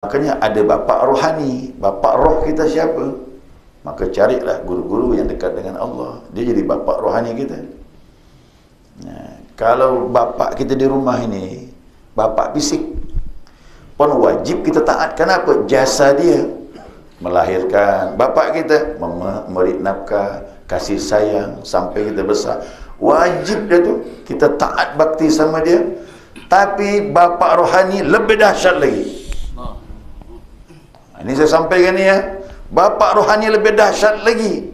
Makanya ada bapa rohani, bapa roh kita siapa? Maka carilah guru-guru yang dekat dengan Allah. Dia jadi bapa rohani kita. Nah, kalau bapa kita di rumah ini, bapa fisik, pun wajib kita taat. Kenapa? Jasa dia melahirkan. Bapa kita memberi nafkah, kasih sayang sampai kita besar. Wajib dia tu, kita taat bakti sama dia. Tapi bapa rohani lebih dahsyat lagi. Ini saya sampaikan ni ya. Bapa rohani lebih dahsyat lagi.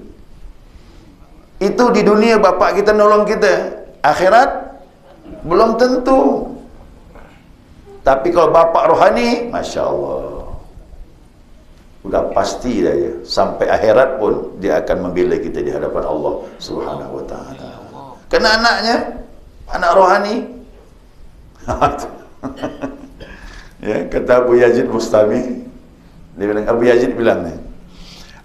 Itu di dunia bapa kita nolong kita. Akhirat belum tentu. Tapi kalau bapa rohani, Masya Allah, udah pasti dah ya. Sampai akhirat pun dia akan membela kita di hadapan Allah Subhanahu wa ta'ala. Kena anaknya, anak rohani. Ya, kata Abu Yazid Bustami, dia bilang, Abu Yazid bilang ni,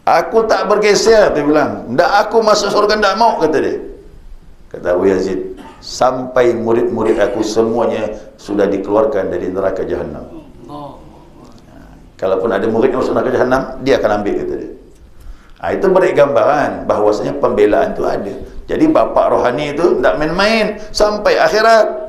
aku tak bergeser, dia bilang, ndak aku masuk surga ndak mau, kata dia. Kata Abu Yazid, sampai murid-murid aku semuanya sudah dikeluarkan dari neraka Jahannam. Kalaupun ada murid yang masuk neraka Jahannam, dia akan ambil, kata dia. Itu beri gambaran bahwasanya pembelaan itu ada. Jadi bapa rohani itu ndak main-main sampai akhirat.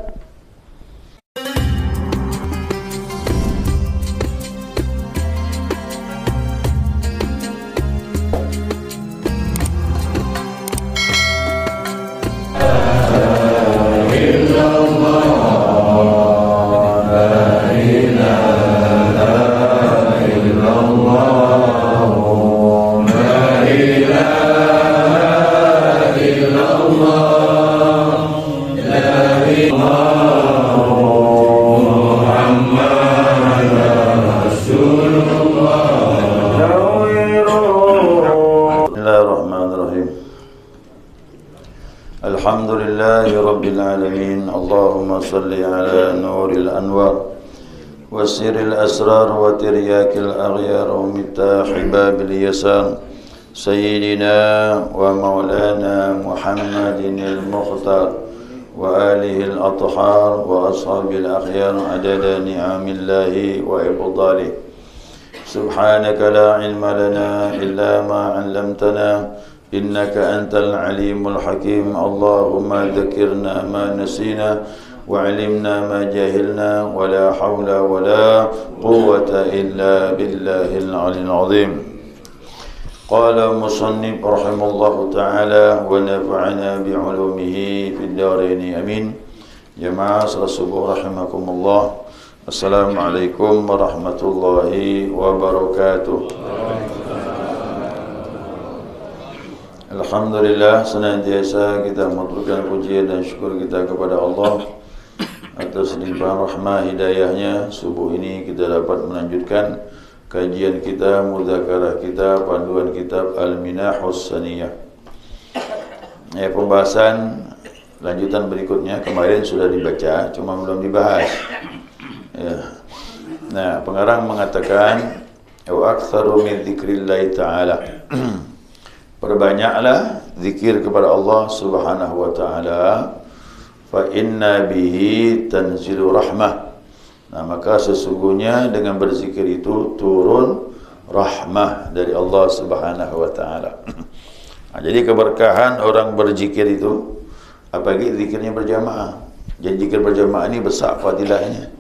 صل على نور الأنوار وسر الأسرار وترياك الأغيار ومفتاح باب اليسار سيدنا ومولانا محمد المختار وآله الأطهار وأصحاب الأخيار عدد نعم الله وإفضاله سبحانك لا علم لنا إلا ما علمتنا إنك أنت العليم الحكيم اللهم ذكرنا ما نسينا وعلمنا ما جهلنا ولا حول ولا قوة إلا بالله العلي العظيم قال المصنف رحمه الله تعالى ونفعنا بعلومه في الدارين أمين جماعة الصبح رحمكم الله السلام عليكم ورحمة الله وبركاته. Alhamdulillah, senantiasa kita mengaturkan pujian dan syukur kita kepada Allah atas limpahan rahmah hidayahnya. Subuh ini kita dapat melanjutkan kajian kita, mudzakarah kita, panduan kitab Al-Minahus Saniyah. Pembahasan lanjutan berikutnya kemarin sudah dibaca, cuma belum dibahas. Nah, pengarang mengatakan wa aktsaru min dzikrillah ta'ala. Perbanyaklah zikir kepada Allah Subhanahu wa ta'ala. Fa inna bihi tanzilu rahmah. Nah, maka sesungguhnya dengan berzikir itu turun rahmah dari Allah Subhanahu wa ta'ala. Nah, jadi keberkahan orang berzikir itu, apalagi zikirnya berjamaah. Jadi zikir berjamaah ini besar fadilahnya.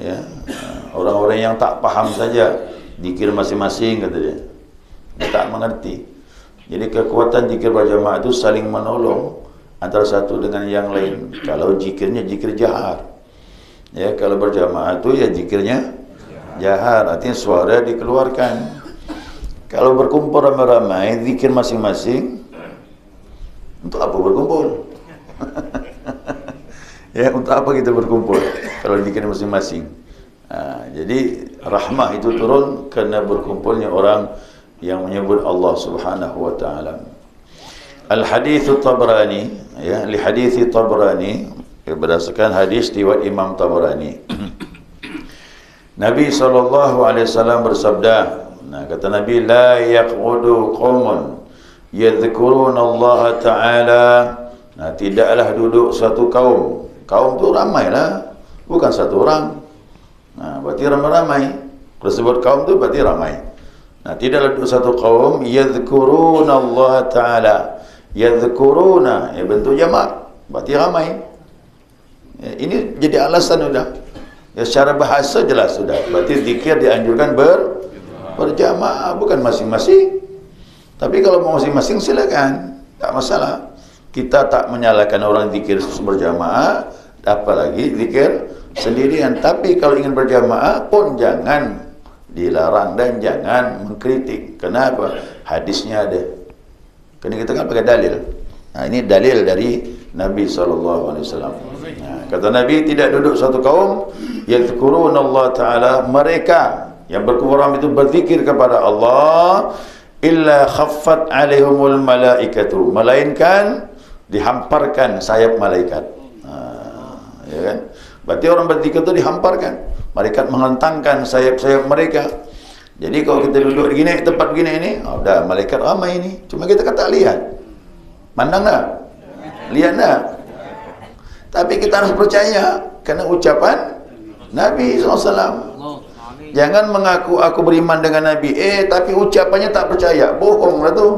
Ya, orang-orang yang tak paham saja zikir masing-masing, kata dia, dia tak mengerti. Jadi kekuatan zikir berjamaah itu saling menolong antara satu dengan yang lain. Kalau zikirnya zikir jahar, ya, kalau berjamaah itu ya zikirnya jahar, artinya suara dikeluarkan. Kalau berkumpul ramai-ramai zikir masing-masing, untuk apa berkumpul? Ya, untuk apa kita berkumpul kalau zikir masing-masing? Jadi rahmah itu turun karena berkumpulnya orang yang menyebut Allah Subhanahu wa ta'ala. Al-hadits Tabrani, ya, li hadits Tabrani, berdasarkan hadis riwayat Imam Tabrani. Nabi SAW bersabda, nah, kata Nabi, la yaqudu qaumun yadhkuruna Allah ta'ala. Nah, tidaklah duduk satu kaum. Kaum tu ramailah, bukan satu orang. Nah, berarti ramai-ramai. Kalau sebut kaum tu berarti ramai. Nah, tidaklah duduk satu kaum yadhkuruna Allah Ta'ala. Yadhkuruna, bentuk jamak, berarti ramai. Ini jadi alasan sudah. Secara bahasa jelas sudah. Berarti zikir dianjurkan berjamaah, bukan masing-masing. Tapi kalau mau masing-masing silakan, tak masalah. Kita tak menyalahkan orang zikir berjamaah, apalagi zikir sendirian. Tapi kalau ingin berjamaah pun jangan dilarang dan jangan mengkritik. Kenapa? Hadisnya ada. Kerana kita kan pakai dalil. Nah, ini dalil dari Nabi SAW. Nah, kata Nabi, tidak duduk satu kaum yadhkuruna Allah Ta'ala, mereka yang berkumpul itu berzikir kepada Allah, illa khaffat alaihumul malaikatu, melainkan dihamparkan sayap malaikat. Ya kan? Berarti orang berzikir itu dihamparkan, malaikat menghentangkan sayap-sayap mereka. Jadi kalau kita duduk begini, tempat begini ini, dah malaikat ramai ini. Cuma kita tak lihat. Mandang tak? Lihat tak? Tapi kita harus percaya kerana ucapan Nabi SAW. Jangan mengaku aku beriman dengan Nabi, tapi ucapannya tak percaya. Bohong lah tu.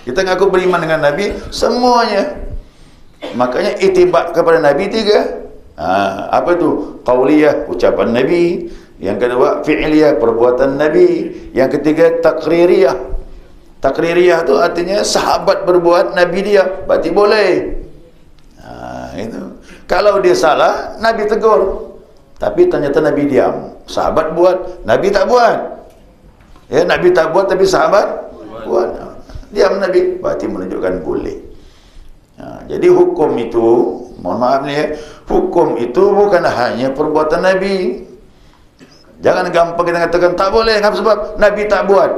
Kita mengaku beriman dengan Nabi semuanya. Makanya itibak kepada Nabi 3. Apa tu? Qauliyah, ucapan Nabi. Yang kedua fi'liyah, perbuatan Nabi. Yang ketiga takririyah. Takririyah tu artinya sahabat berbuat, Nabi dia, berarti boleh. Itu. Kalau dia salah, Nabi tegur. Tapi ternyata Nabi diam. Sahabat buat, Nabi tak buat. Ya, Nabi tak buat tapi sahabat buat. Diam Nabi, berarti menunjukkan boleh. Jadi hukum itu, mohon maaf ni, hukum itu bukan hanya perbuatan Nabi. Jangan gampang kita katakan tak boleh, sebab Nabi tak buat.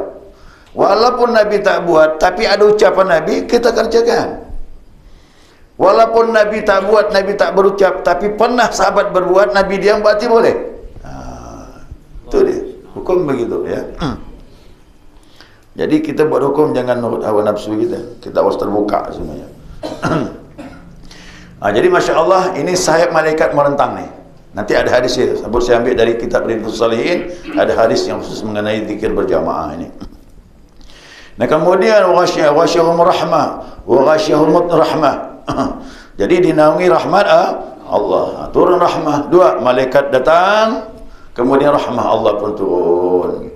Walaupun Nabi tak buat, tapi ada ucapan Nabi, kita kerjakan. Walaupun Nabi tak buat, Nabi tak berucap, tapi pernah sahabat berbuat, Nabi diam, berarti boleh. Itu dia. Hukum begitu ya. Jadi kita buat hukum jangan nurut hawa nafsu kita. Kita harus terbuka semuanya. Jadi Masya Allah, ini sayap malaikat merentang ni. Nanti ada hadis ya. Sebut saya ambil dari kitab Riyadhus Shalihin, ada hadis yang khusus mengenai zikir berjamaah ini. Nah kemudian wasyahum rahmah, wa ghasyahum rahmah. Jadi dinaungi rahmat Allah, turun rahmah. 2, malaikat datang, kemudian rahmah Allah pun turun.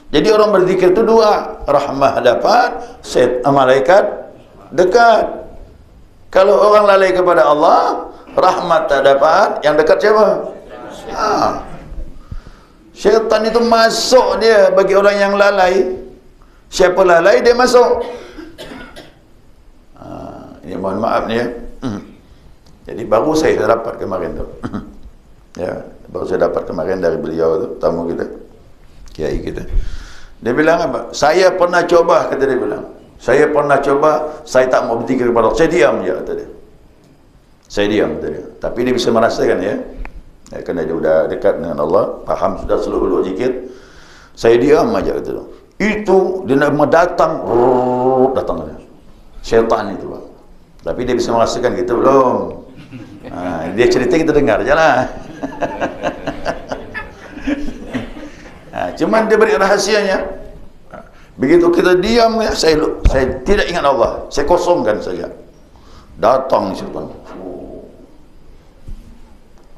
Jadi orang berzikir itu 2, rahmah dapat, malaikat dekat. Kalau orang lalai kepada Allah, rahmat tak dapat, yang dekat siapa? Syaitan itu masuk dia bagi orang yang lalai. Siapa lalai, dia masuk. Ini mohon maaf ni ya. Jadi baru saya dapat kemarin tu. Ya, baru saya dapat kemarin dari beliau tu, tamu kita, kiai kita. Dia bilang apa? Saya pernah coba, kata dia bilang. Saya pernah coba, saya tak mau berzikir kepada Allah. Saya diam je, kata dia. Saya diam, kata dia. Tapi dia bisa merasakan ya. Kerana dia sudah dekat dengan Allah, faham sudah seluruh zikir. Saya diam aja, kata dia. Itu dia nak datang, datang dia. Syaitan itu, Pak. Tapi dia bisa merasakan, kita belum. Dia cerita kita dengar je lah. Cuman dia beri rahasianya. Begitu kita diam, saya tidak ingat Allah, saya kosongkan saja. Datang syaitan.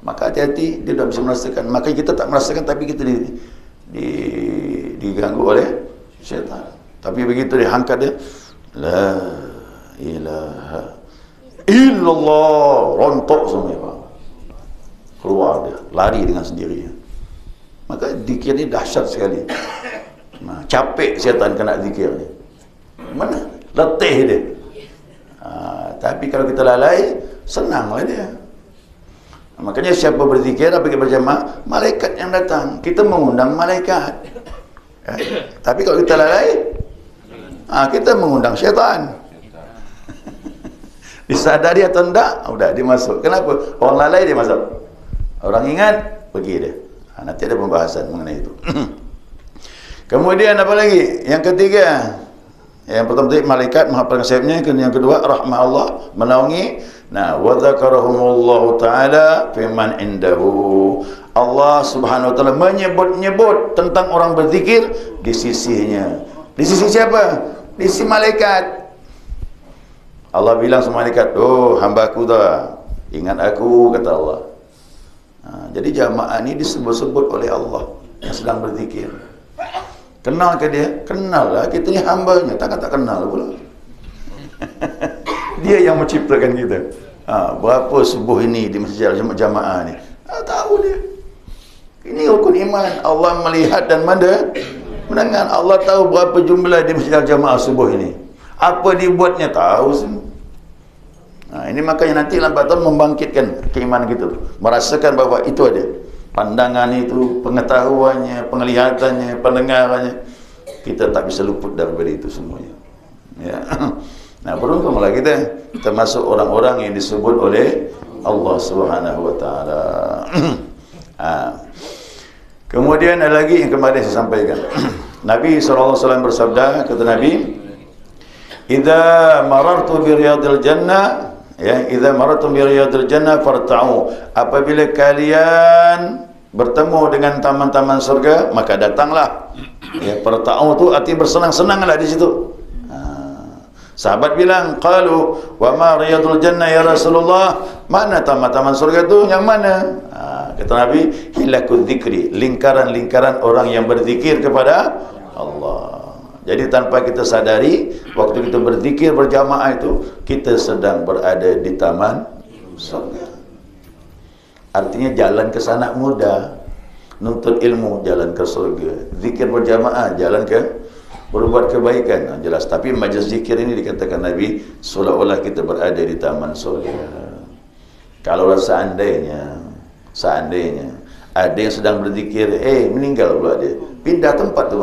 Maka hati-hati, dia tidak bisa merasakan. Maka kita tak merasakan, tapi kita diganggu oleh syaitan. Tapi begitu dia angkat dia, la ilaha illallah, rontok semua, Pak. Keluar dia, lari dengan sendirinya. Maka zikir ni dahsyat sekali. Capek syaitan kena zikir ni. Mana? Letih dia. Tapi kalau kita lalai, senanglah dia. Makanya siapa berzikir, pergi berjamaah, malaikat yang datang. Kita mengundang malaikat. Tapi kalau kita lalai, kita mengundang syaitan. Disadari atau enggak, udah dia masuk. Kenapa? Orang lalai dia masuk. Orang ingat, pergi dia. Nanti ada pembahasan mengenai itu. Kemudian apa lagi? Yang ketiga, yang pertama tadi malaikat menghafalkan sayapnya, yang kedua rahmah Allah menaungi. Nah, wa dzakarahumullahu taala fi man indahu. Allah Subhanahu wa taala menyebut-nyebut tentang orang berzikir di sisinya. Di sisi siapa? Di sisi malaikat. Allah bilang sama malaikat, "Oh, hamba-Ku dah. Ingat Aku," kata Allah. Jadi jamaah ini disebut-sebut oleh Allah yang sedang berzikir. Kenal ke dia? Kenal lah. Kita ni hambanya. Takkan tak kenal pula. Dia yang menciptakan kita. Berapa subuh ini di masjid jamaah ni? Tahu dia. Ini rukun iman. Allah melihat dan mendengar. Allah tahu berapa jumlah di masjid jamaah subuh ini. Apa dibuatnya tahu semua. Ini makanya nanti lambat tahun membangkitkan keimanan kita, merasakan bahawa itu ada pandangan itu, pengetahuannya, penglihatannya, pendengarannya. Kita tak bisa luput daripada itu semuanya. Ya. Nah, beruntunglah kita termasuk orang-orang yang disebut oleh Allah Subhanahu wa taala. Kemudian ada lagi yang kemarin saya sampaikan. Nabi SAW bersabda, kata Nabi, "Idza marartu bi riyadil jannah," ya, "idza marartum bi riyadil jannah farta'u." Apabila kalian bertemu dengan taman-taman surga, maka datanglah. Ya, farta'u tu artinya bersenang-senanglah di situ. Sahabat bilang, "Qalu wa ma riyadul jannah ya Rasulullah?" Mana taman-taman surga tu? Yang mana? Kata Nabi, "Hilakul dzikri," lingkaran-lingkaran orang yang berzikir kepada Allah. Jadi tanpa kita sadari, waktu kita berzikir berjamaah itu, kita sedang berada di taman surga. Artinya jalan ke sana mudah. Nuntut ilmu, jalan ke surga. Zikir berjamaah, jalan ke berbuat kebaikan. Jelas. Tapi majlis zikir ini dikatakan Nabi, seolah-olah kita berada di taman surga. Kalau seandainya ada yang sedang berzikir, meninggal pula dia, pindah tempat tu,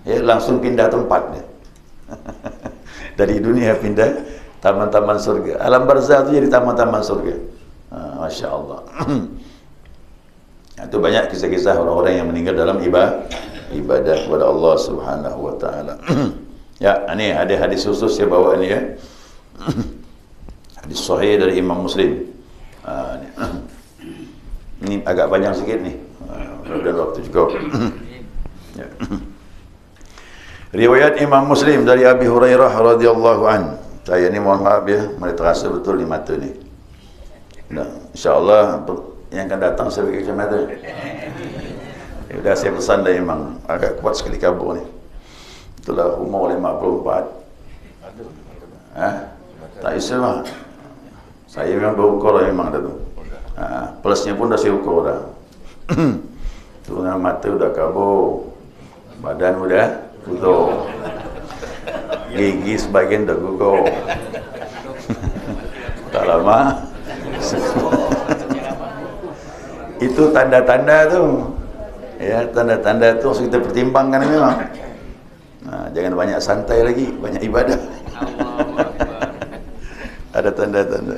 ya, langsung pindah tempat dia. Dari dunia pindah taman-taman surga. Alam barzah tu jadi taman-taman surga. Masya Allah. Itu banyak kisah-kisah orang-orang yang meninggal dalam ibadah kepada Allah Subhanahu wa taala. Ya, ini ada hadis khusus saya bawa ni ya. Hadis sahih dari Imam Muslim. Ini agak panjang sikit ni. Mudah-mudahan waktu cukup. Ya. Riwayat Imam Muslim dari Abi Hurairah radhiyallahu an. Saya ni mohon maaf ya, terasa betul di mata ni. Nah, insya-Allah yang akan datang saya bagi kacamata. Sudah saya pesan dah, memang agak kuat sekali kabur ni. Itulah umur 54. Tak istilah lah. Saya memang berukur memang dah tu. Plusnya pun dah saya ukur dah. Tu mata dah kabur, badan udah putih, gigi sebagian dah gugur. Tak lama. Itu tanda-tanda tu. Ya, tanda-tanda tu harus kita pertimbangkan memang. Jangan banyak santai lagi, banyak ibadah. Ada tanda-tanda.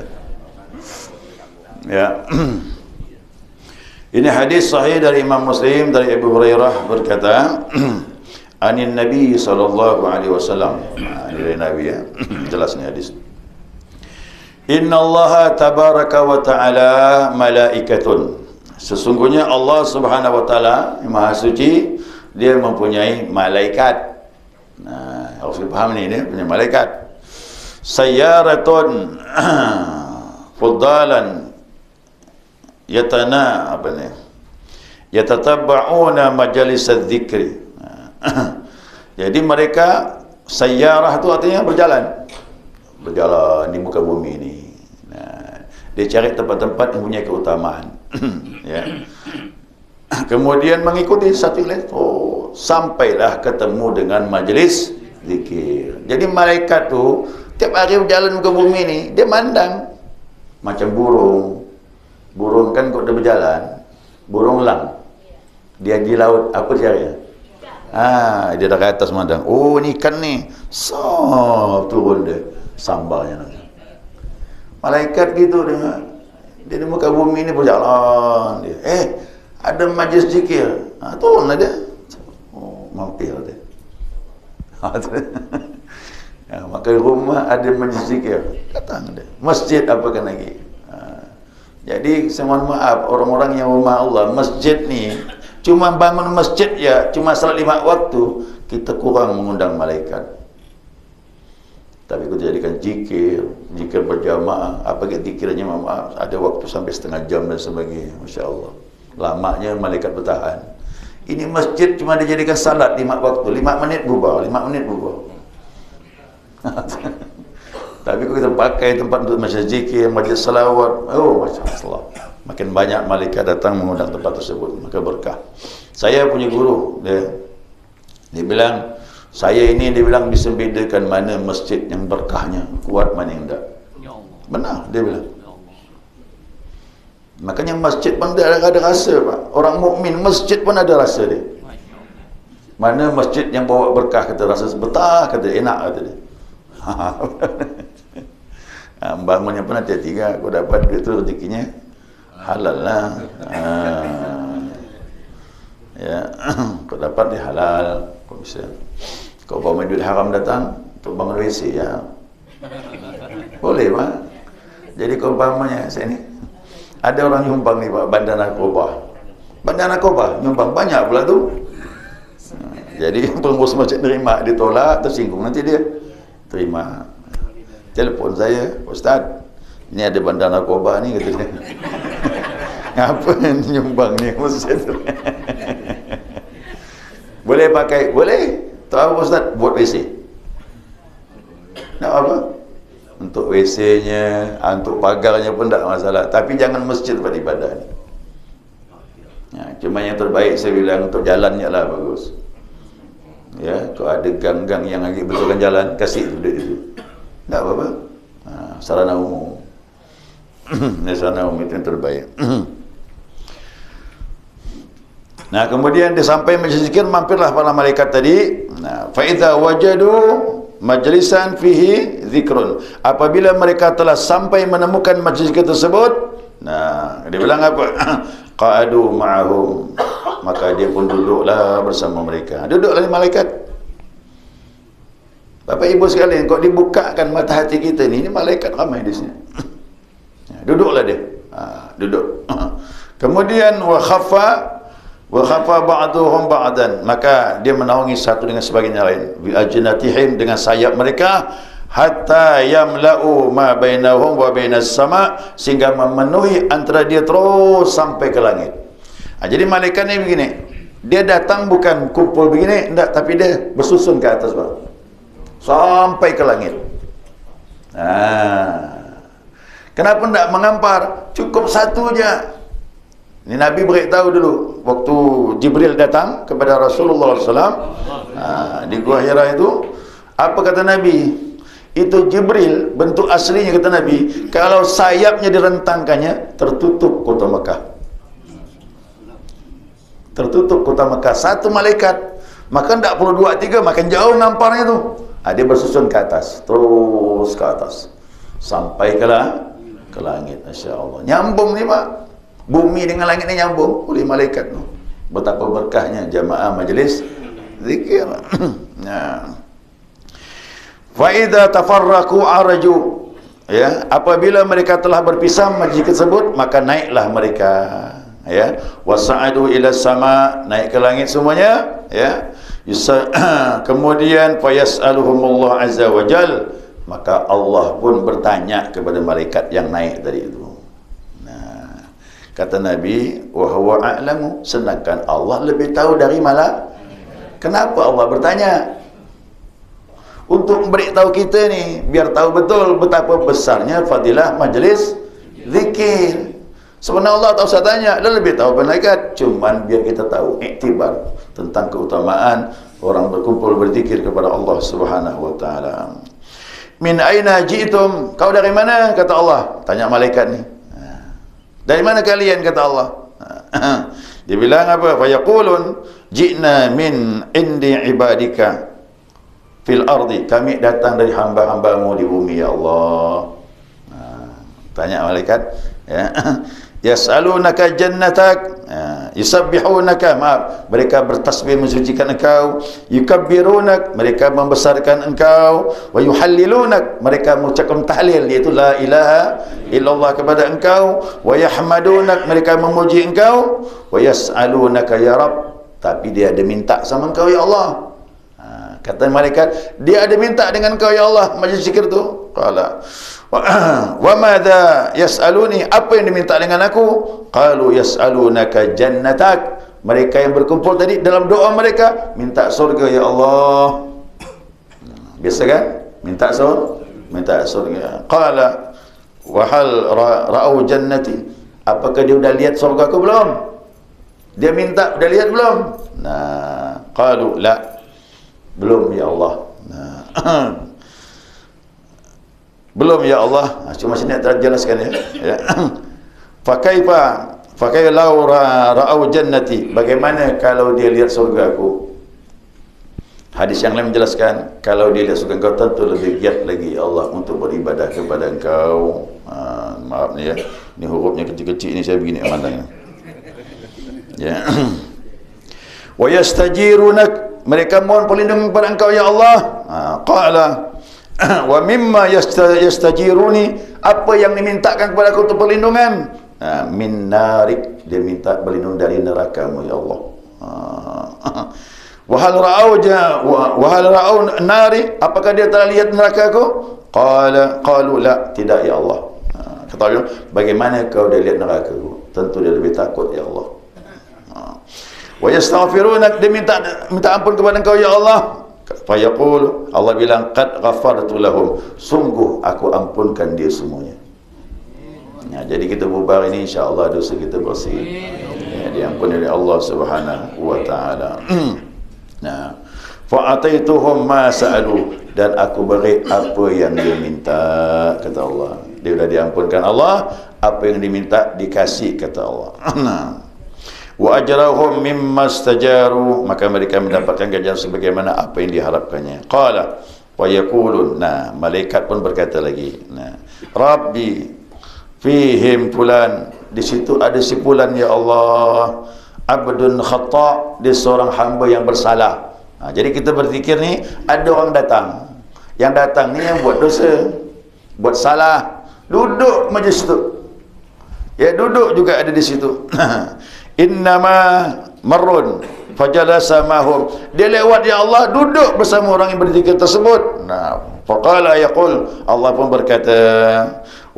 Ya. Ini hadis sahih dari Imam Muslim dari Abu Hurairah berkata, "Anin Nabi sallallahu alaihi wasallam." Ini dari Nabi ya. Jelas ni hadis. "Inna Allah tabaraka wa ta'ala malaikatun." Sesungguhnya Allah Subhanahu wa taala yang Maha Suci, dia mempunyai malaikat. Harus dipaham ni, dia punya malaikat. Sayyaratun fuddalan yatatabba'una majalis adzikri. Jadi mereka, sayyarah tu artinya berjalan di muka bumi ni. Dia cari tempat-tempat yang punya keutamaan. Ya. Kemudian mengikuti satu lain, sampailah ketemu dengan majlis zikir. Jadi malaikat tu tiap hari berjalan muka bumi ni, dia mandang macam burung. Burung kan kok dia berjalan, burung elang. Dia di laut, apa caranya? Dia dah ke atas mandang. Oh, ni ikan ni. Turun dia, sambalnya nanti. Malaikat gitu dia. Dia di muka bumi ni berjalan dia. Ada majlis zikir. Turunlah dia. Mampir dia. Maka di rumah ada majlis zikir. Datang dia. Masjid apakan lagi. Jadi saya mohon maaf, orang-orang yang rumah Allah, masjid ni cuma bangun masjid ya, cuma salat 5 waktu, kita kurang mengundang malaikat. Tapi kita jadikan zikir berjamaah, apa zikirnya, maaf, ada waktu sampai setengah jam dan sebagainya. Masya Allah, lamanya malaikat bertahan. Ini masjid cuma dijadikan salat 5 waktu, 5 menit berubah, 5 menit berubah. Tapi kalau kita pakai tempat untuk majlis zikir, majlis salawat, oh Masya Allah, makin banyak malaikat datang mengundang tempat tersebut, maka berkah. Saya punya guru, dia bilang, saya ini dia bilang bisa bedakan mana masjid yang berkahnya kuat, mana yang tidak. Benar, dia bilang. Makanya masjid pun ada rasa, Pak. Orang mukmin masjid pun ada rasa dia. Mana masjid yang bawa berkah, kata rasa betah, kata enak, kata dia. Bangunnya pun hati-hati, aku dapat duit tu rezekinya halal lah. Ya, kau dapat dia halal, kau bisa. Kau bawa duit haram datang untuk bangun WC ya, boleh Pak. Jadi kau umpamanya saya ni ada orang nyumbang ni Pak, bandar narkoba nyumbang banyak pula tu. Jadi pengurus masjid terima, ditolak, tersinggung, nanti dia terima. Telepon saya, Ustaz, ini ada bandar narkoba ni, kata dia. Apa yang nyumbang ni masjid? Boleh pakai? Boleh. Tahu Ustaz, buat WC. Nak apa? Untuk WC-nya, untuk pagarnya pun tak masalah. Tapi jangan masjid buat ibadah ni. Ya, cuma yang terbaik saya bilang untuk jalannya lah bagus. Ya, kalau ada gang-gang yang lagi betulkan jalan, kasih duit itu. Tak apa-apa. Sarana umum. Sarana umum itu yang terbaik. Nah, kemudian dia sampai majlis zikir, mampirlah para malaikat tadi. Nah, fa idza wajadu majlisan fihi zikrun. Apabila mereka telah sampai menemukan majlis zikir tersebut, nah, dia bilang apa? Qa'adu ma'ahum. Maka dia pun duduklah bersama mereka. Duduklah malaikat. Bapak Ibu sekalian, kalau dibukakan mata hati kita ni, ini malaikat ramai di sini. Duduklah dia. Duduk. Kemudian wa khafa ba'duhum ba'dan, maka dia menaungi satu dengan sebagainya lain, bi ajnatihim, dengan sayap mereka, hatta yamla'u ma bainahum wa bainas sama, sehingga memenuhi antara dia terus sampai ke langit. Jadi malaikat ni begini, dia datang bukan kumpul begini, enggak, tapi dia bersusun ke atas, Pak, sampai ke langit. Kenapa enggak mengampar? Cukup satu je. Ini Nabi beritahu dulu waktu Jibril datang kepada Rasulullah SAW di Gua Hira itu. Apa kata Nabi? Itu Jibril, bentuk aslinya kata Nabi, kalau sayapnya direntangkannya, tertutup kota Mekah. Tertutup kota Mekah. Satu malaikat, maka tidak perlu 2, 3, makin jauh namparnya tu. Dia bersusun ke atas, terus ke atas, sampai ke langit. Masya Allah, nyambung ni Pak. Bumi dengan langit ni nyambung oleh malaikat tu. Betapa berkahnya jamaah majlis zikir. Nah, fa idza tafarraqu araju, ya, apabila mereka telah berpisah majlis tersebut, maka naiklah mereka, ya, wasa'adu ila sama, naik ke langit semuanya, ya. Kemudian fa yas'aluhumullah azza wajal, maka Allah pun bertanya kepada malaikat yang naik tadi itu. Kata Nabi, wa huwa a'lamu, sedangkan Allah lebih tahu dari malaikat. Kenapa Allah bertanya? Untuk memberitahu kita ni, biar tahu betul betapa besarnya fadilah majlis zikir. Sebenarnya Allah tak usah tanya, dia lebih tahu malaikat. Cuman biar kita tahu iktibar tentang keutamaan orang berkumpul berzikir kepada Allah Subhanahu wa taala. Min aina ji'tum? Kau dari mana? Kata Allah. Tanya malaikat ni. Dari mana kalian, kata Allah? Dia bilang apa? Fa yaqulun ji'na min indi ibadika fil ardi. Kami datang dari hamba-hambamu di bumi, ya Allah. Tanya malaikat, ya. Yas'alunaka jannatak, yusabbihunaka, maaf, mereka bertasbih mensucikan engkau, yukabbirunak, mereka membesarkan engkau, wa yuhallilunak, mereka mengucapkan tahlil, iaitu la ilaha illallah kepada engkau, wa yahmadunak, mereka memuji engkau, wa yas'alunaka ya Rabb, tapi dia ada minta sama engkau ya Allah. Kata malaikat, dia ada minta dengan engkau ya Allah, majlis zikir tu. Qala wa madza yas'aluni, apa yang diminta dengan aku? Qalu yas'alunaka jannatak, mereka yang berkumpul tadi dalam doa mereka minta surga ya Allah. Biasa kan? Minta surga. Qala wa hal ra'au jannati, apakah dia dah lihat surga aku belum? Dia minta, dah lihat belum? Nah, qalu la, belum ya Allah. Nah, belum ya Allah. Cuma sini nak jelaskan ya. Fakaifa law ra'au jannati, bagaimana kalau dia lihat surga aku? Hadis yang lain menjelaskan, kalau dia lihat surga engkau tentu lebih giat lagi ya Allah untuk beribadah kepada engkau. Maaf ni ya, ni hurufnya kecil-kecil ni saya begini mandangnya. Ya. Wa yastajirunak, mereka mohon perlindungan kepada engkau ya Allah. Qala wa mimma yastajiruni, apa yang dimintakan kepada aku untuk perlindungan? Min narik, dia minta berlindung dari neraka-Mu ya Allah. Wa hal ra'au nari, apakah dia telah lihat neraka aku? Qalu la, tidak ya Allah. Kata dia, bagaimana kau dah lihat neraka aku? Tentu dia lebih takut ya Allah. Wa yastaghfirunak, dia minta ampun kepada engkau ya Allah. Fa yaqul, Allah bilang qad ghafartu lahum, sungguh aku ampunkan dia semuanya. Ya, jadi kita bubar ini insya-Allah dosa kita bersih. Ya, diampuni oleh Allah Subhanahu wa taala. Nah, fa ataituhum ma sa'alu, dan aku beri apa yang dia minta, kata Allah. Dia sudah diampunkan Allah, apa yang diminta dikasih, kata Allah. Nah, wa ajrahum mimma istajaru, maka mereka mendapatkan ganjaran sebagaimana apa yang diharapkannya. Qala wa yaqulun, nah malaikat pun berkata lagi, nah Rabbi fihim fulan, di situ ada si fulan ya Allah, abdun khata', dia seorang hamba yang bersalah. Jadi kita berzikir ni, ada orang datang, yang datang ni yang buat dosa, buat salah, duduk majlis tu, ya duduk juga ada di situ. Innama marrun fajalasa mahum, dia lewat ya Allah, duduk bersama orang yang berzikir tersebut. Nah, faqala yaqul, Allah pun berkata,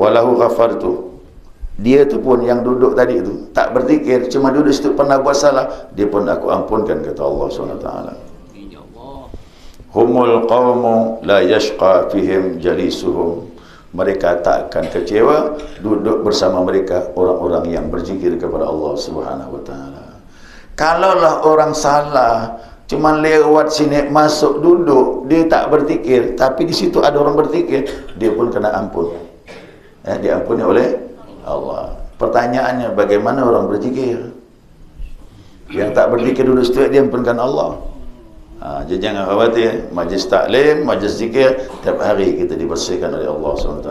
walahu ghafartu, dia tu pun yang duduk tadi tu tak berzikir, cuma duduk situ, pernah buat salah, dia pun aku ampunkan, kata Allah SWT. Humul qawmu la yashqa fihim jalisuhum, mereka tak akan kecewa duduk bersama mereka orang-orang yang berzikir kepada Allah Subhanahu wa taala. Kalaulah orang salah, cuma lewat sini masuk duduk, dia tak berzikir, tapi di situ ada orang berzikir, dia pun kena ampun. Diampuni oleh Allah. Pertanyaannya, bagaimana orang berzikir? Yang tak berzikir duduk situ diampunkan Allah. Jadi jangan khawatir, majlis taklim, majlis zikir, tiap hari kita dibersihkan oleh Allah SWT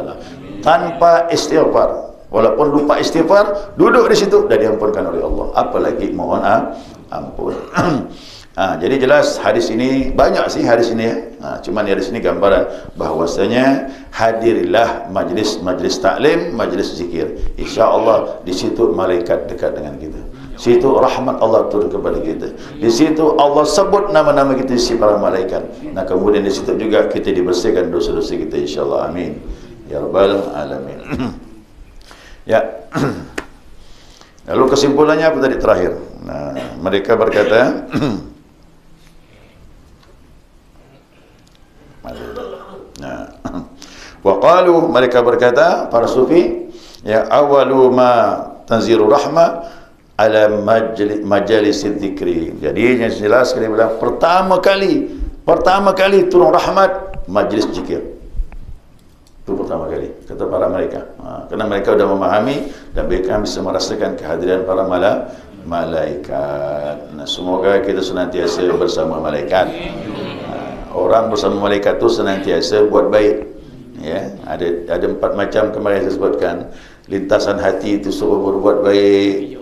tanpa istighfar. Walaupun lupa istighfar, duduk di situ dah diampunkan oleh Allah, apalagi mohon ampun. Jadi jelas hadis ini, banyak sih hadis ini ya. Cuma di hadis ini gambaran bahwasanya hadirilah majlis taklim, majlis zikir. Insya-Allah di situ malaikat dekat dengan kita. Situ rahmat Allah turun kepada kita. Di situ Allah sebut nama-nama kita, si para malaikat. Nah, kemudian di situ juga kita dibersihkan dosa-dosa kita, insya-Allah. Amin ya rabbal alamin. Ya. Lalu kesimpulannya apa tadi terakhir? Nah, mereka berkata wa qalu, mereka berkata, para sufi, ya awalu ma tanziru rahmah ala majalis dzikri. Jadi yang jelas dia bilang pertama kali turun rahmat majlis zikir. Itu pertama kali kata para mereka. Karena mereka sudah memahami dan mereka bisa merasakan kehadiran para malaikat. Nah, semoga kita senantiasa bersama malaikat. Orang bersama malaikat itu senantiasa buat baik. Ya, ada 4 macam kemarin saya sebutkan. lintasan hati itu suruh berbuat baik,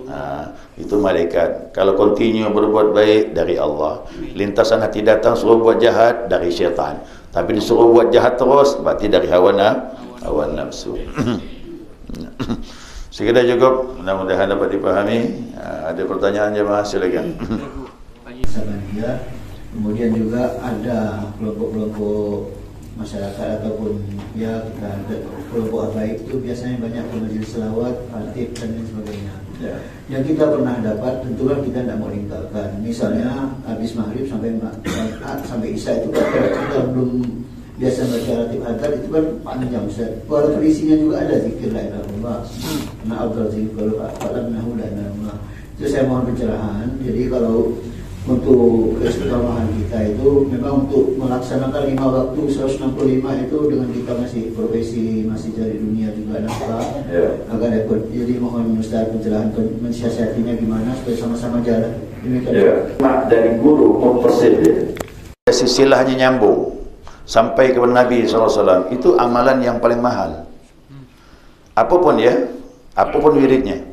itu malaikat. Kalau continue berbuat baik, dari Allah. Lintasan hati datang suruh buat jahat, dari syaitan. Tapi disuruh buat jahat terus, berarti dari hawa nafsu. Sekitar cukup, mudah-mudahan dapat dipahami. Ada pertanyaan jemaah, silakan. Kemudian juga ada kelompok-kelompok masyarakat ataupun ya kita ada kelompok habaib itu biasanya banyak majelis selawat, khatib dan lain sebagainya. Yang kita pernah dapat, tentu kan kita tidak mau tinggalkan. Misalnya habis maghrib sampai isya itu kan kita belum biasa baca ratib hadar itu kan panjang Ustaz. Walaupun isinya juga ada zikir la ilaha illallah. Nah afdal zikr fa'lamnahu la ilaha illallah. Itu saya mohon pencerahan. Jadi kalau untuk kesepahaman kita itu memang untuk melaksanakan 5 waktu 165 itu dengan kita masih profesi masih cari dunia juga nafkah agak repot. Jadi mohon Ustaz pencerahan mensiasatinya gimana supaya sama-sama jalan. Mak dari guru mempersedia silsilahnya nyambung sampai kepada Nabi SAW, itu amalan yang paling mahal. Apapun ya, apapun wiridnya,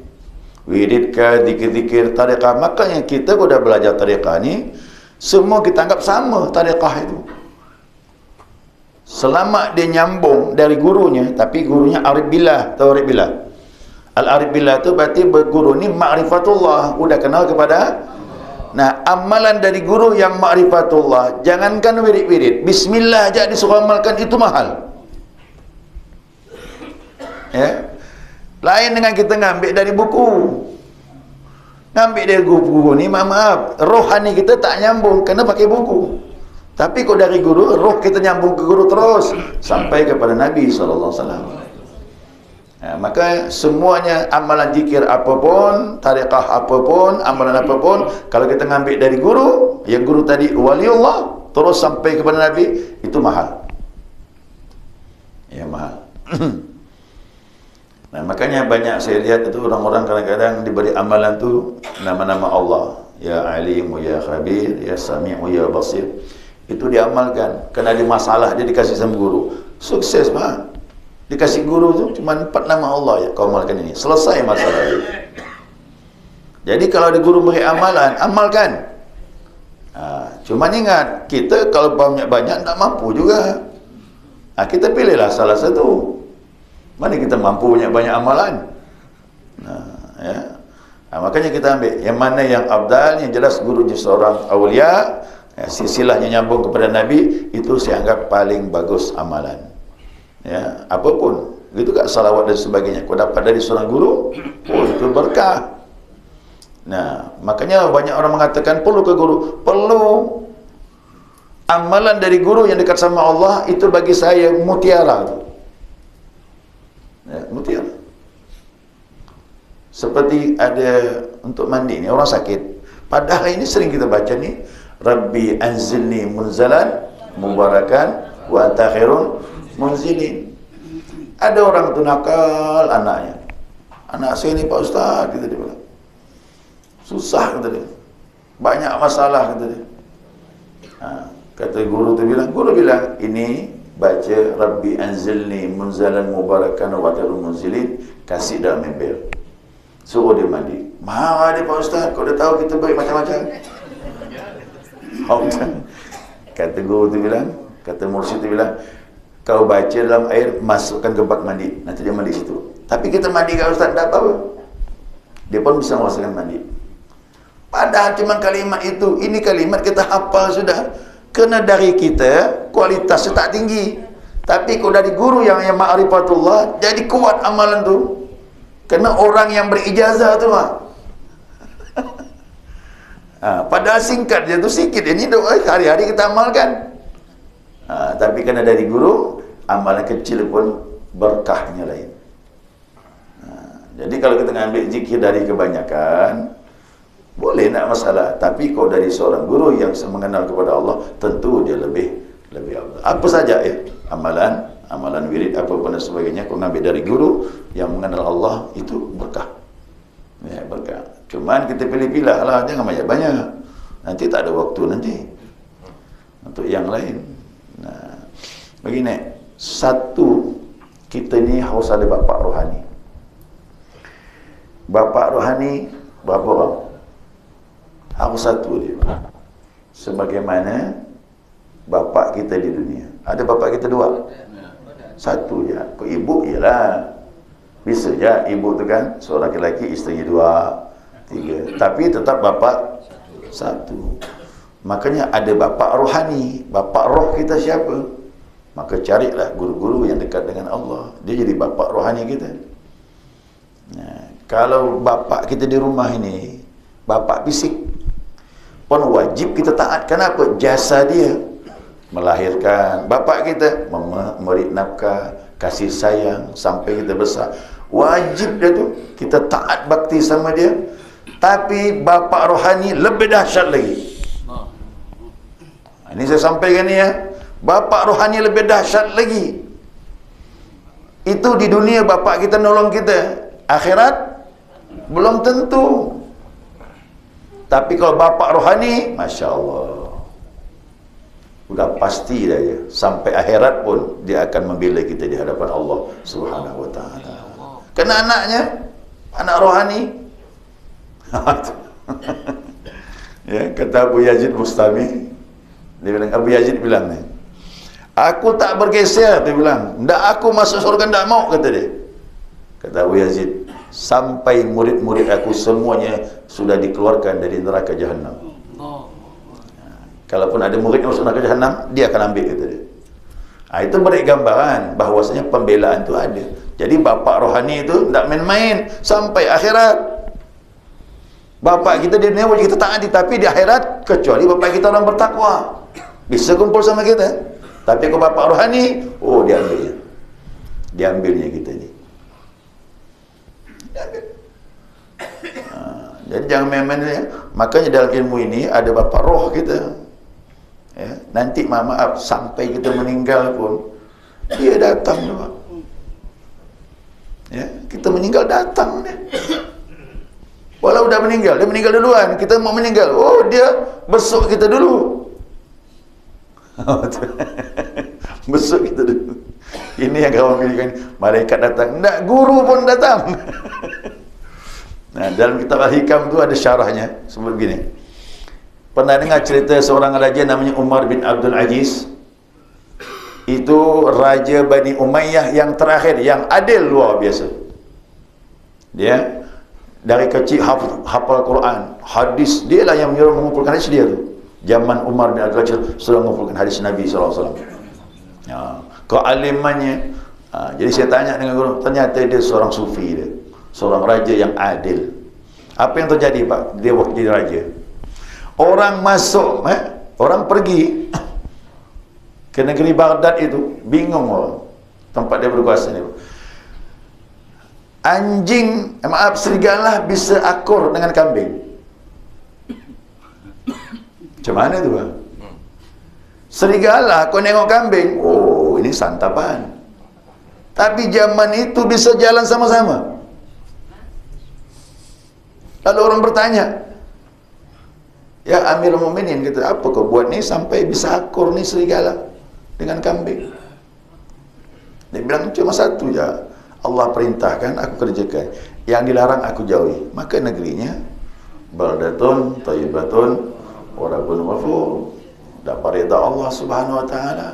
wirid ke zikir-zikir tariqah. Makanya kita sudah belajar tariqah ni, semua kita anggap sama tariqah itu, selama dia nyambung dari gurunya. Tapi gurunya arif billah. Tahu arif billah? Al-arif billah itu berarti berguru ni ma'rifatullah, udah kenal kepada. Nah, amalan dari guru yang ma'rifatullah, jangankan wirid-wirid, bismillah aja disuruh amalkan, itu mahal. Ya. Lain dengan kita ngambil dari buku. Ngambil dari buku ni, maaf, rohani kita tak nyambung kena pakai buku. Tapi kok dari guru, roh kita nyambung ke guru terus sampai kepada Nabi SAW. Maka semuanya amalan zikir apapun, tariqah apapun, amalan apapun, kalau kita ngambil dari guru, yang guru tadi waliullah, terus sampai kepada Nabi, itu mahal. Ya, mahal. Nah, makanya banyak saya lihat itu orang-orang kadang-kadang diberi amalan tu nama-nama Allah, ya Alim, ya Khabir, ya Sami'u, ya Basir. Itu diamalkan. Kena ada masalah dia dikasih sama guru. Sukses, Pak. Dikasih guru tu cuma 4 nama Allah, ya kau amalkan ini. Selesai masalah itu. Jadi kalau ada guru beri amalan, amalkan. Cuma ingat, kita kalau banyak-banyak tak mampu juga. Kita pilihlah salah satu. Mana kita mampu banyak amalan. Makanya kita ambil yang mana yang abdal, yang jelas gurunya seorang awliya, silsilahnya nyambung kepada Nabi, itu saya anggap paling bagus amalan. Ya, apapun, gitu kan, salawat dan sebagainya, kau dapat dari seorang guru, itu berkah. Nah, makanya banyak orang mengatakan perlu ke guru. Perlu. Amalan dari guru yang dekat sama Allah itu bagi saya mutiara. Ya, mutiara. Seperti ada untuk mandi ni, orang sakit. Padahal ini sering kita baca ni, Rabbi anzilni munzalan mubarakan wa anta khairun munzilin. Ada orang tu nakal anaknya. Anak saya ni Pak Ustaz, kata dia bilang. Susah, kata dia. Banyak masalah, kata dia. Kata guru tu bilang, ini baca Rabbi anzilni munzalan mubarakan wa khairun munzilin, kasih dalam ember. Suruh dia mandi. Marah dia, Pak Ustaz, kau dah tahu kita baik macam-macam. Kata guru tu bilang, kata mursyid tu bilang, kau baca dalam air, masukkan ke bak mandi, nanti dia mandi situ. Tapi kita mandi kat Ustaz, tak apa-apa. Dia pun bisa merasakan mandi. Padahal cuma kalimat itu. Ini kalimat kita hafal sudah. Kena dari kita, kualitasnya tak tinggi. Tapi kalau dari guru yang ma'rifatullah, jadi kuat amalan tu. Kena orang yang berijazah tu, Mak. Padahal singkat je tu, sikit. Ini doa hari-hari kita amalkan. Tapi kena dari guru, amalan kecil pun berkahnya lain. Jadi kalau kita ambil zikir dari kebanyakan, boleh, nak masalah. Tapi kalau dari seorang guru yang mengenal kepada Allah, tentu dia lebih abdal. Apa saja ya, amalan wirid apapun dan sebagainya, kau ambil dari guru yang mengenal Allah, itu berkah. Ya, berkah. Cuman kita pilih-pilih lah, jangan banyak-banyak. Nanti tak ada waktu nanti untuk yang lain. Begini, satu, kita ni harus ada bapak rohani. Bapa rohani berapa orang? Harus satu dia. Sebagaimana bapa kita di dunia. Ada bapa kita dua? Satu je. Kau ibu ialah. Bisa je ibu tu kan seorang lelaki, isteri dua, tiga. Tapi tetap bapa satu. Makanya ada bapa rohani. Bapa roh kita siapa? Maka carilah guru-guru yang dekat dengan Allah. Dia jadi bapa rohani kita. Nah, kalau bapa kita di rumah ini bapa fisik pun wajib kita taat. Kenapa? Jasa dia melahirkan bapa kita, memberi nafkah, kasih sayang sampai kita besar. Wajib dia tu kita taat bakti sama dia. Tapi bapa rohani lebih dahsyat lagi. Ini saya sampaikan ni ya. Bapa rohani lebih dahsyat lagi. Itu di dunia bapa kita nolong kita. Akhirat belum tentu. Tapi kalau bapa rohani, Masya Allah, udah pasti dah ya. Sampai akhirat pun dia akan membela kita di hadapan Allah Subhanahu wa ta'ala. Kena anaknya, anak rohani. Ya, kata Abu Yazid Bustami, dia bilang, Abu Yazid bilang ni, aku tak bergeser, dia bilang, ndak aku masuk surga ndak mau, kata dia. Kata Abu Yazid, sampai murid-murid aku semuanya sudah dikeluarkan dari neraka Jahannam. Kalaupun ada murid yang masuk neraka Jahannam, dia akan ambil, kata dia. Itu beri gambaran bahwasanya pembelaan itu ada. Jadi bapa rohani itu ndak main-main sampai akhirat. Bapa kita di dunia wajib kita taati, tapi di akhirat kecuali bapa kita orang bertakwa bisa kumpul sama kita. Tapi kalau bapa rohani, oh diambilnya kita ni. Jadi jangan main-main ya. Makanya dalam ilmu ini ada bapa roh kita. Ya, nanti maaf sampai kita meninggal pun dia datang juga. Ya, kita meninggal datang dia. Walau dah meninggal, dia meninggal duluan, kita mau meninggal. Oh, dia besuk kita dulu. Besuk kita dulu. Ini yang kawan pilihkan, malaikat datang. Tak, guru pun datang. Nah, dalam kitab Al-Hikam tu ada syarahnya seperti begini. Pernah dengar cerita seorang raja namanya Umar bin Abdul Aziz. Itu raja Bani Umayyah yang terakhir, yang adil luar biasa. Dia dari kecil hafal Quran, hadis, dia lah yang mengumpulkan hadis dia tu. Zaman Umar bin Abdul Aziz sudah mengumpulkan hadis Nabi SAW. Ya, kealimannya. Jadi saya tanya dengan guru, ternyata dia seorang sufi dia. Seorang raja yang adil. Apa yang terjadi Pak? Dia waktu jadi raja. Orang masuk, orang pergi ke negeri Baghdad itu, bingung orang. Tempat dia berkuasa ni. Anjing, serigala bisa akur dengan kambing. Macam mana tu Bang? Serigala, kau nengok kambing, oh ini santapan. Tapi zaman itu bisa jalan sama-sama. Lalu orang bertanya, ya Amirul Mukminin, kata, apa kau buat ni sampai bisa akur ni serigala dengan kambing? Dia bilang, cuma satu je, Allah perintahkan, aku kerjakan. Yang dilarang aku jauhi. Maka negerinya baldatun thayyibatun wa rabbun ghafur. Dapat ridha Allah Subhanahu wa taala.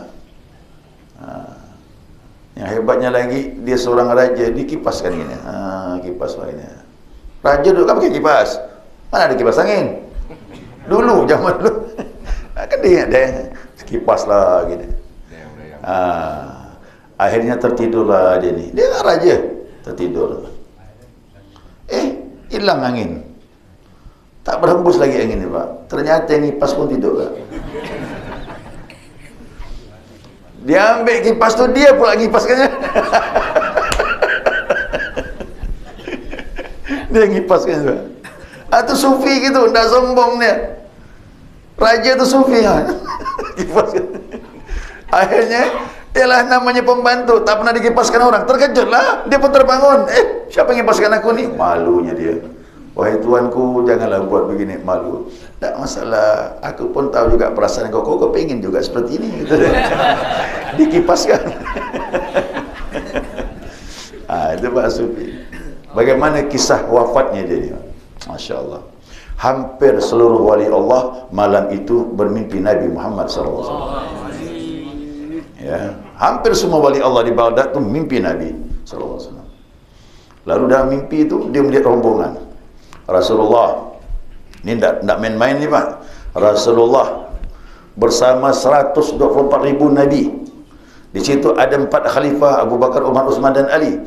Yang hebatnya lagi, dia seorang raja, dikipaskan gini. Kipas begini. Raja duduk kan pakai kipas. Mana ada kipas angin? Dulu, zaman dulu. Kan dia kipas lah gini. Akhirnya tertidurlah dia ni. Dia kan raja, tertidur. Hilang angin. Tak berhembus lagi angin ni Pak. Ternyata yang kipas pun tidur Pak. Dia ambil kipas tu, dia pula ngipaskannya. Dia ngipaskan juga. Itu sufi gitu, tak sombong dia. Raja tu sufi kan. Kipaskan. Akhirnya ialah namanya pembantu, tak pernah dikipaskan orang. Terkejutlah, dia pun terbangun. Siapa yang ngipaskan aku ni? Malunya dia. Wahai tuanku, janganlah buat begini, malu. Tak masalah, aku pun tahu juga perasaan kau pengen juga seperti ini. Gitu. Dikipaskan. Itu Pak Sufi. Bagaimana kisah wafatnya dia? Masya Allah. Hampir seluruh wali Allah malam itu bermimpi Nabi Muhammad SAW. Ya, hampir semua wali Allah di Baghdad tu mimpi Nabi SAW. Lalu dalam mimpi itu dia melihat rombongan Rasulullah. Ini tidak main-main ni Pak. Rasulullah bersama 124.000 Nabi. Di situ ada 4 khalifah, Abu Bakar, Umar, Utsman dan Ali.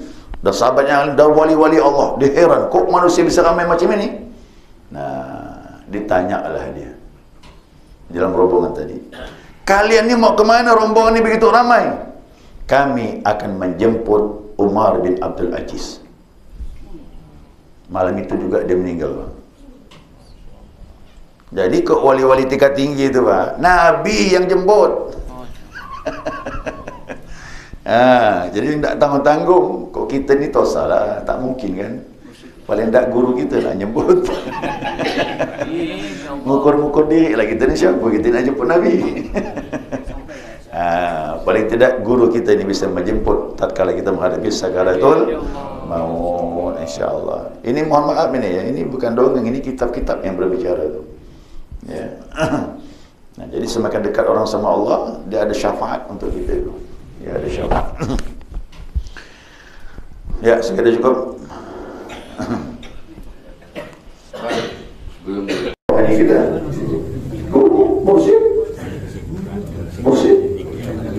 Dan sahabat yang lain, dan wali-wali Allah. Dia heran, kok manusia bisa ramai macam ini? Nah, ditanyalah dia dalam rombongan tadi. Kalian ni mau kemana, rombongan ni begitu ramai? Kami akan menjemput Umar bin Abdul Aziz. Malam itu juga dia meninggal, Pak. Jadi kok wali-wali tingkat tinggi itu, Pak, Nabi yang jemput. Jadi tidak tanggung-tanggung. Kok kita ni tosa lah, tak mungkin kan. Paling tak guru kita lah jemput. Ngukur-ngukur diri lah kita ni siapa, kita nak jemput Nabi. Paling tidak guru kita ni bisa menjemput tatkala kita menghadapi sakaratul maut, insya-Allah. Ini mohon maaf ini ya, ini bukan dongeng, ini kitab-kitab yang berbicara tu. Ya. Nah, jadi semakin dekat orang sama Allah, dia ada syafaat untuk kita itu. Ya, ada syafaat. Ya, sekadar cukup. Belum. Ini kita. Musim.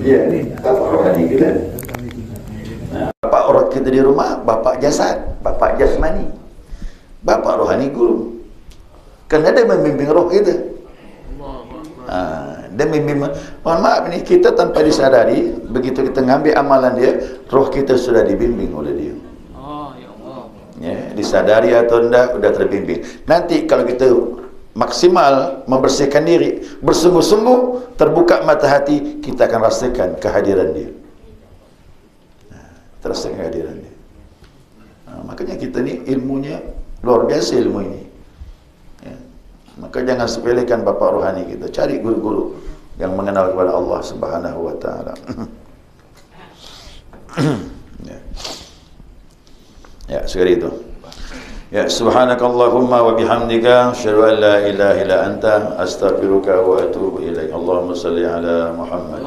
Ya, ini bapak rohani kita. Nah, bapak roh kita di rumah, bapak jasad, bapak jasmani. Bapak rohani guru. Kerana dia membimbing roh kita. Dia membimbing. Mohon maaf ini, kita tanpa disadari, begitu kita ngambil amalan dia, roh kita sudah dibimbing oleh dia. Ya, disadari atau tidak, sudah terbimbing. Nanti kalau kita maksimal membersihkan diri, bersungguh-sungguh, terbuka mata hati, kita akan rasakan kehadiran dia. Terasakan kehadiran dia. Makanya kita ni ilmunya luar biasa, ilmu ini. Ya. Maka jangan sepelekan bapa rohani kita. Cari guru-guru yang mengenal kepada Allah Subhanahu wa taala. Ya. Ya, sekali itu. Ya, subhanakallahumma wa bihamdika asyhadu an la ilaha illa anta astaghfiruka wa atubu ilaik. Allahumma shalli ala Muhammad.